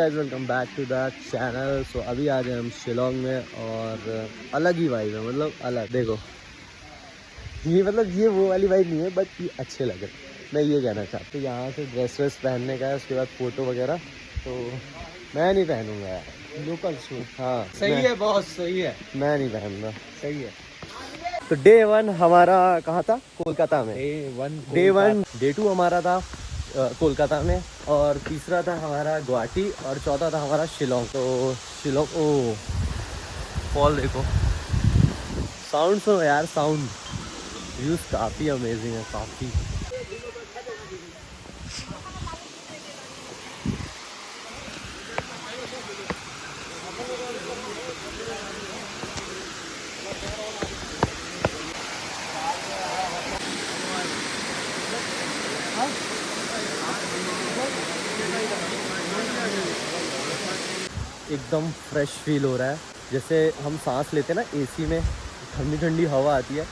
Welcome back to the channel. So अभी आ गए हम शिलोंग में और अलग ही वाइब है, मतलब अलग। देखो ये मतलब ये वो वाली वाइब नहीं है, बट ये अच्छे लग रहे, मैं ये कहना चाहता हूँ। तो यहाँ से ड्रेस वेस पहनने का है, उसके बाद फ़ोटो वगैरह। तो मैं नहीं पहनूंगा यार लोकल शूज। हाँ सही है बॉस, सही है, मैं नहीं पहनूंगा। सही है। तो डे 1 हमारा कहाँ था? कोलकाता में। डे 1 डे 2 हमारा था कोलकाता में, और तीसरा था हमारा गुवाहाटी, और चौथा था हमारा शिलोंग। तो शिलोंग ओ फॉल देखो, साउंड सुनो यार, साउंड व्यूज़ काफ़ी अमेजिंग है, काफ़ी। एकदम फ्रेश फील हो रहा है, जैसे हम सांस लेते हैं ना एसी में, ठंडी ठंडी हवा आती है,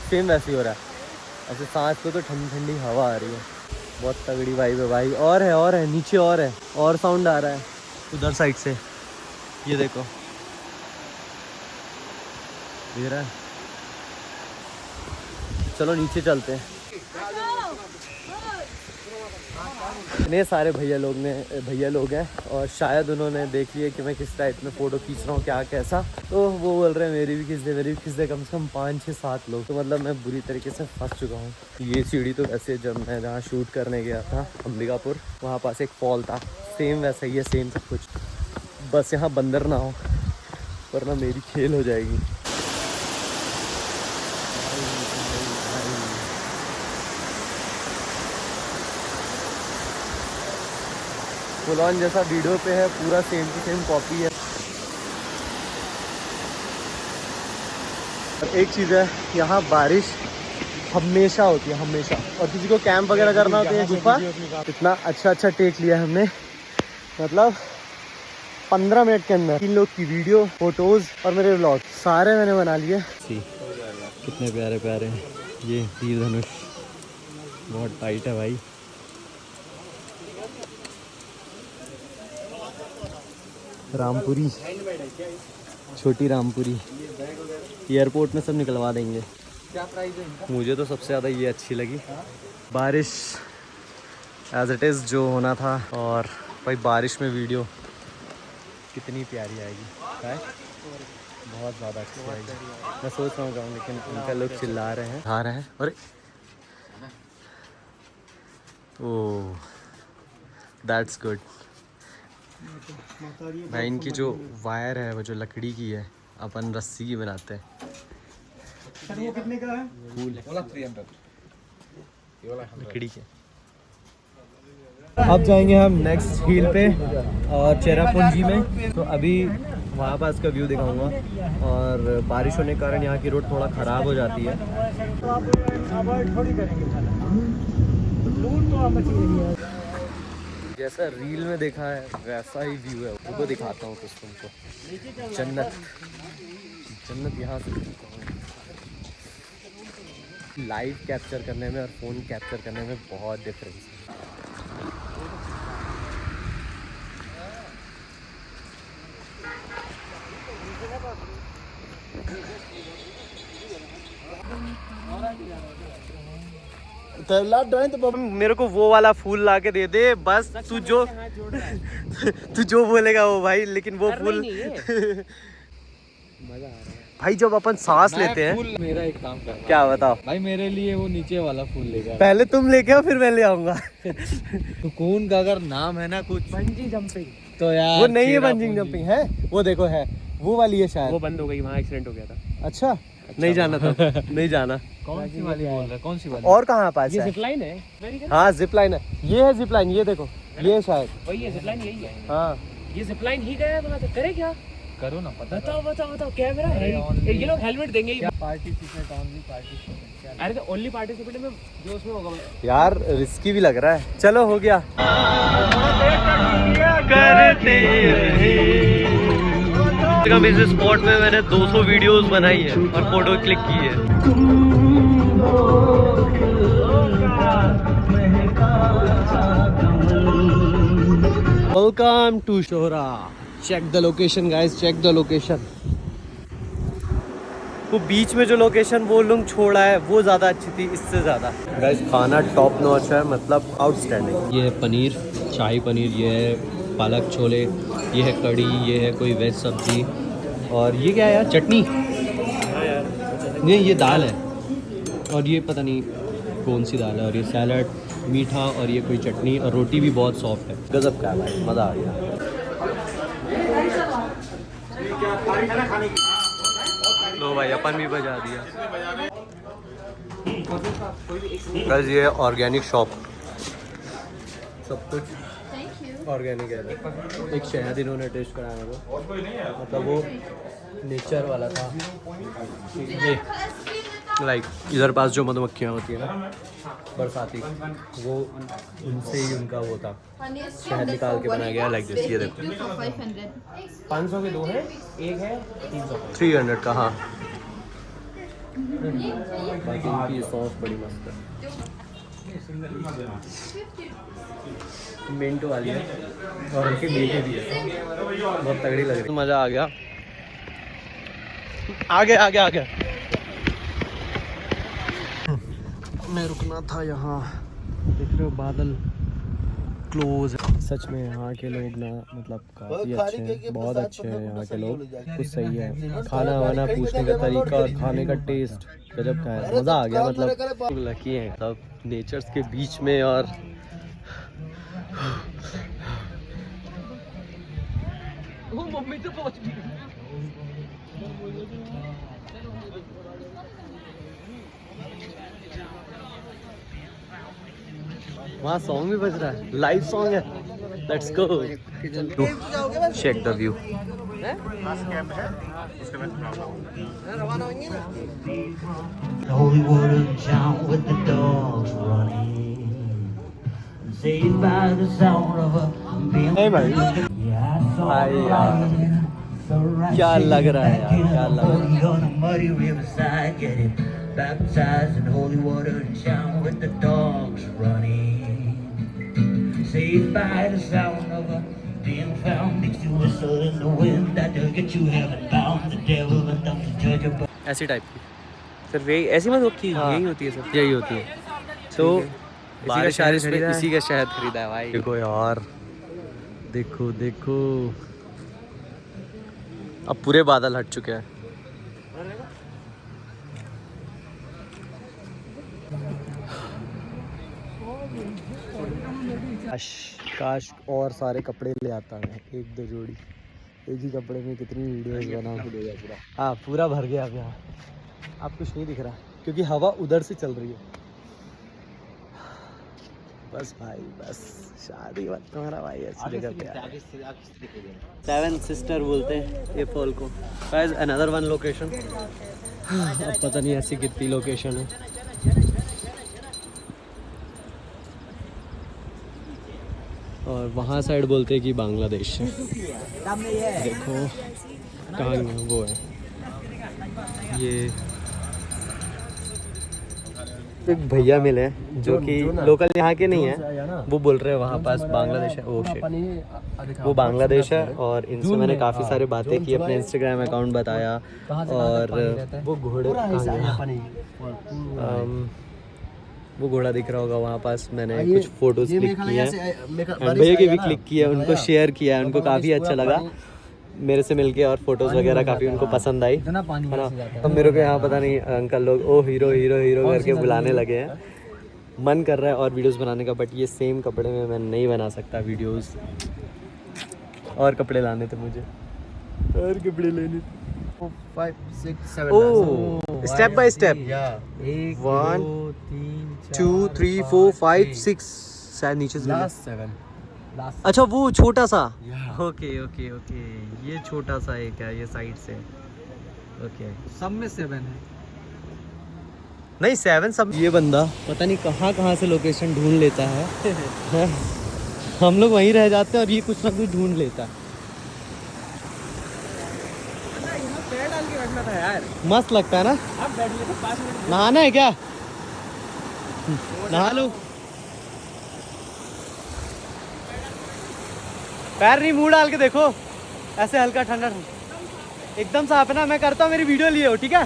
सेम वैसे ही हो रहा है। ऐसे सांस पे तो ठंडी ठंडी हवा आ रही है, बहुत तगड़ी वाइब है भाई। और है नीचे, और साउंड आ रहा है उधर साइड से, ये देखो दे रहा है। चलो नीचे चलते हैं। इतने सारे भैया लोग हैं, और शायद उन्होंने देख लिया कि मैं किस टाइप में फ़ोटो खींच रहा हूँ, क्या कैसा। तो वो बोल रहे हैं मेरी भी खींच दे कम से कम 5-6-7 लोग। तो मतलब मैं बुरी तरीके से फंस चुका हूँ। ये सीढ़ी तो वैसे जब मैं जहाँ शूट करने गया था अंबिकापुर, वहाँ पास एक फॉल था, सेम वैसा ही है, सेम सब कुछ। बस यहाँ बंदर ना हो, वरना मेरी खेल हो जाएगी। फुल ऑन जैसा वीडियो पे है, पूरा सेम टू सेम कॉपी है। एक चीज़ है, यहाँ बारिश हमेशा होती है, हमेशा। और किसी को कैंप वगैरह करना होता है गुफा, इतना अच्छा टेक लिया हमने, मतलब 15 मिनट के अंदर 3 लोग की वीडियो, फोटोज़ और मेरे व्लॉग सारे मैंने बना लिए। कितने प्यारे प्यारे हैं ये तीर धनुष, बहुत टाइट है भाई। रामपुरी, छोटी रामपुरी, एयरपोर्ट में सब निकलवा देंगे। क्या प्राइस है इनका? मुझे तो सबसे ज़्यादा ये अच्छी लगी। बारिश एज इट इज़ जो होना था, और भाई बारिश में वीडियो कितनी प्यारी आएगी है? बहुत ज़्यादा अच्छी आएगी। मैं सोच रहा हूँ जाऊँ, लेकिन उनका लोग चिल्ला रहे हैं, आ रहे हैं। अरे ओह दैट्स गुड भाई। इनकी जो वायर है वो जो लकड़ी की है, अपन रस्सी की बनाते हैं। सर वो कितने का है? फूल वाला 300 लकड़ी के। अब जाएंगे हम नेक्स्ट हिल पे और चेरापूंजी में। तो अभी वहाँ पास का व्यू दिखाऊंगा, और बारिश होने के कारण यहाँ की रोड थोड़ा ख़राब हो जाती है। तो आप अवॉइड थोड़ी करेंगे लूट तो आप जैसा रील में देखा है वैसा ही व्यू है। उनको दिखाता हूँ कुछ तुमको। जन्नत यहाँ से दिखाता हूँ। लाइव कैप्चर करने में और फ़ोन कैप्चर करने में बहुत डिफरेंस है। तो मेरे को वो वाला फूल ला के दे दे बस, तू जो बोलेगा वो भाई, लेकिन वो फूल मजा आ रहा है भाई। जब अपन सांस लेते हैं, फूल मेरा एक काम कर क्या बताओ भाई, मेरे लिए वो नीचे वाला फूल लेगा। पहले तुम लेके आओ फिर मैं ले आऊंगा। सुकून का अगर नाम है ना कुछ बंजी जंपिंग, तो यार वो नहीं है बंजिंग जंपिंग है, वो देखो है वो वाली है शायद। वो बंद हो गई, वहाँ एक्सीडेंट हो गया था। अच्छा नहीं जाना था, नहीं जाना। कौन सी वाली बोल रहा है? कौन सी वाली? और कहाँ पास ये है? जिप लाइन है। हाँ जिप लाइन है, ये है जिप लाइन, ये देखो ये शायद। वही है जिप लाइन, यही है। हाँ ये जिप लाइन ही गया है, तो करे क्या? करो ना, पता बताओ कैमरा है। ये लोग हेलमेट देंगे ही। Participate only participate. अरे तो ओनली पार्टिसिपेट में जो उसमें होगा यार रिस्की भी लग रहा है। चलो हो गया। इस स्पॉट में मैंने 200 वीडियोस बनाई है और फोटो क्लिक की है। Welcome to Shora. Check the location guys, check the location. वो बीच में जो लोकेशन वो लोग छोड़ा है वो ज़्यादा अच्छी थी इससे ज़्यादा। गाइस खाना टॉप नॉच है, मतलब आउटस्टैंडिंग। ये है पनीर, शाही पनीर, ये है पालक छोले, ये है कड़ी, ये है कोई वेज सब्जी, और ये क्या है यार, चटनी। नहीं ये दाल है, और ये पता नहीं कौन सी दाल है, और ये सैलड, मीठा, और ये कोई चटनी, और रोटी भी बहुत सॉफ्ट है। गजब का है भाई, मज़ा आ गया। लो भाई अपन भी बजा दिया। बस ये ऑर्गेनिक शॉप, सब कुछ ऑर्गेनिक है। एक शहद इन्होंने टेस्ट कराया मेरे को, मतलब वो नेचर वाला था। ये लाइक इधर पास जो मधुमक्खियाँ होती है ना बरसाती, वो उनसे ही उनका वो था, शहद निकाल के बनाया गया लाइक दिस। ये देखो 500 के 2 है, एक है 300 का। हाँ बाकी इनकी सॉस बड़ी मस्त है, मिंट वाली है, और उनके मीठे भी है, बहुत तगड़ी लग रही है। मज़ा आ गया। आगे आगे आगे मैं रुकना था यहाँ। देख रहे हो बादल क्लोज है। सच में यहाँ के लोग ना मतलब काफ़ी अच्छे हैं, बहुत अच्छे हैं यहाँ के लोग, कुछ सही है। खाना वाना पूछने का तरीका और खाने का टेस्ट गजब का है, मज़ा आ गया। मतलब लकी हैं सब नेचर्स के बीच में। और मम्मी तो पहुँच गई। वहाँ सॉन्ग भी बज रहा है, लाइव सॉन्ग है। Let's go, check the view. Holy water town with the dogs running, saved by the sound of a being. Hey भाई, क्या लग रहा है यार, क्या लग रहा है। Baptized in holy water and shown with the dogs running, saved by the sound of a being found. Makes you whistle in the wind that will get you heaven bound. The devil and the judge of ऐसी type की सिर्फ यही ऐसी मत होती है, यही होती है सर, यही होती है। तो बारिश बारिश में इसी का शहद खरीदा है भाई। देखो यार, देखो देखो, अब पूरे बादल हट चुके हैं। काश और सारे कपड़े ले आता मैं, 1-2 जोड़ी। एक ही कपड़े में कितनी वीडियोस बनाऊं। हाँ पूरा भर गया अब यहाँ। आप कुछ नहीं दिख रहा क्योंकि हवा उधर से चल रही है। बस भाई बस, शादी मत तुम्हारा भाई ऐसी जगह पे। 7 सिस्टर बोलते हैं ये फॉल को। Guys another one location. अब पता नहीं ऐसी कितनी लोकेशन है। और वहाँ साइड बोलते हैं कि बांग्लादेश है। देखो कहाँ वो है, ये एक भैया मिले हैं जो कि लोकल यहाँ के नहीं है। वो बोल रहे हैं वहाँ पास बांग्लादेश है। ओ शिट, वो बांग्लादेश है। और इनसे मैंने काफ़ी सारे बातें की, अपने इंस्टाग्राम अकाउंट बताया। और वो घोड़े वो घोड़ा दिख रहा होगा वहाँ पास, मैंने कुछ फोटोज क्लिक किए हैं, भैया की भी क्लिक किया, उनको शेयर किया, उनको काफ़ी अच्छा लगा मेरे से मिलके, और फोटोज वगैरह काफ़ी उनको पसंद आई, है ना। अब मेरे को यहाँ पता नहीं अंकल लोग ओ हीरो हीरो हीरो करके बुलाने लगे हैं। मन कर रहा है और वीडियोस बनाने का, बट ये सेम कपड़े में मैं नहीं बना सकता वीडियोस। और कपड़े लाने थे मुझे, और कपड़े लेने थे। 5 6 7 ओह स्टेप बाय स्टेप। 1 2 3 4 5 6 शायद नीचे से लास्ट 7। अच्छा वो छोटा सा, ओके ओके ओके, ये छोटा सा एक है, ये साइड से। ओके सब में 7 है, नहीं 7 सब। ये बंदा पता नहीं कहाँ से लोकेशन ढूंढ लेता है। हम लोग वहीं रह जाते हैं और ये कुछ ना कुछ ढूंढ लेता है। यार मस्त लगता है ना। अब बैठ ले तो 5 मिनट नहाना है क्या? नहा लो। पैर नहीं, मुंह डाल के देखो, ऐसे हल्का ठंडा ठंडा एकदम साफ है ना। मैं करता हूँ, मेरी वीडियो लिए हो, ठीक है?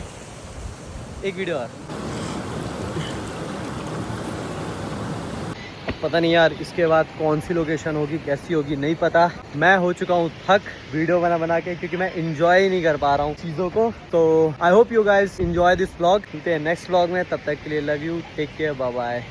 एक वीडियो और। पता नहीं यार इसके बाद कौन सी लोकेशन होगी, कैसी होगी, नहीं पता। मैं हो चुका हूँ थक वीडियो बना बना के, क्योंकि मैं इंजॉय ही नहीं कर पा रहा हूँ चीज़ों को। तो I hope you guys enjoy this vlog. मिलते हैं नेक्स्ट व्लॉग में, तब तक के लिए love you, take care, bye bye.